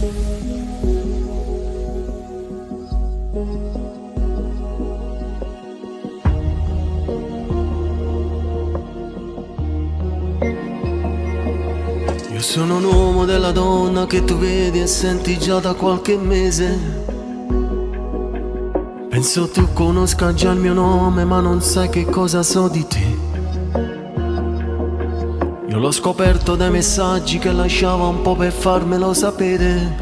Io sono un uomo della donna che tu vedi e senti già da qualche mese. Penso tu conosca già il mio nome, ma non sai che cosa so di te. Io l'ho scoperto dai messaggi che lasciava un po' per farmelo sapere.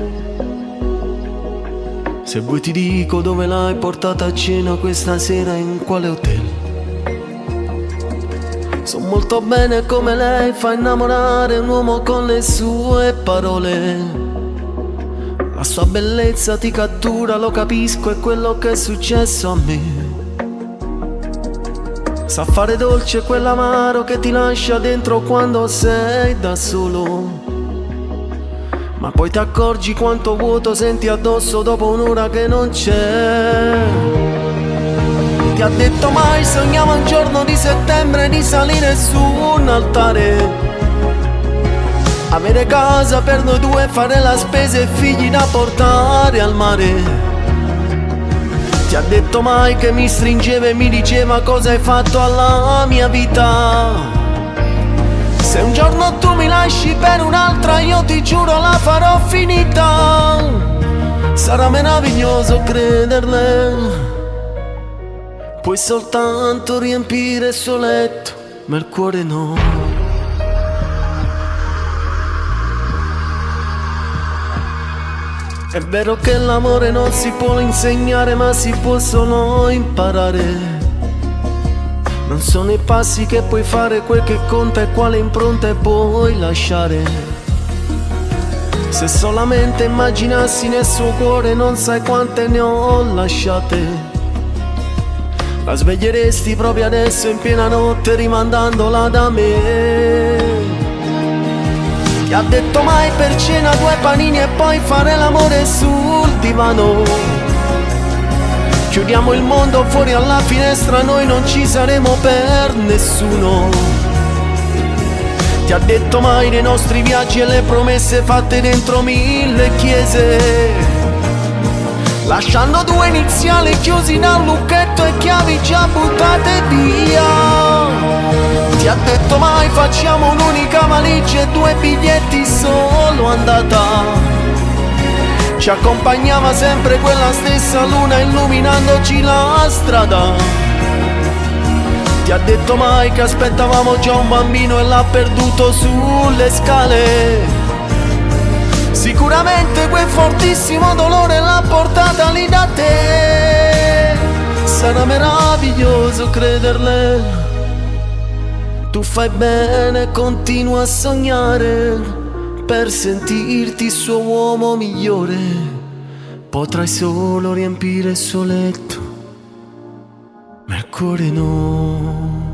Se vuoi ti dico dove l'hai portata a cena questa sera, in quale hotel. So molto bene come lei fa innamorare un uomo con le sue parole. La sua bellezza ti cattura, lo capisco, è quello che è successo a me. Sa fare dolce quell'amaro che ti lascia dentro quando sei da solo. Ma poi ti accorgi quanto vuoto senti addosso dopo un'ora che non c'è. Ti ha detto mai sognavo un giorno di settembre di salire su un altare, avere casa per noi due, fare la spesa e figli da portare al mare. Ti ha detto mai che mi stringeva e mi diceva cosa hai fatto alla mia vita. Se un giorno tu mi lasci per un'altra io ti giuro la farò finita. Sarà meraviglioso crederle. Puoi soltanto riempire il suo letto, ma il cuore no. È vero che l'amore non si può insegnare, ma si può solo imparare. Non sono i passi che puoi fare quel che conta, e quale impronta puoi lasciare. Se solamente immaginassi nel suo cuore non sai quante ne ho lasciate. La sveglieresti proprio adesso in piena notte rimandandola da me. Ti ha detto mai per cena due panini e poi fare l'amore sul divano. Chiudiamo il mondo fuori alla finestra, noi non ci saremo per nessuno. Ti ha detto mai dei nostri viaggi e le promesse fatte dentro 1000 chiese, lasciando due iniziali chiusi dal lucchetto e chiavi già buttate via. Ti ha detto mai facciamo un'unica valigia e due biglietti solo andata. Ci accompagnava sempre quella stessa luna illuminandoci la strada. Ti ha detto mai che aspettavamo già un bambino e l'ha perduto sulle scale. Sicuramente quel fortissimo dolore l'ha portata lì da te. Sarà meraviglioso crederle. Tu fai bene, continua a sognare per sentirti il suo uomo migliore. Potrai solo riempire il suo letto, ma il cuore no.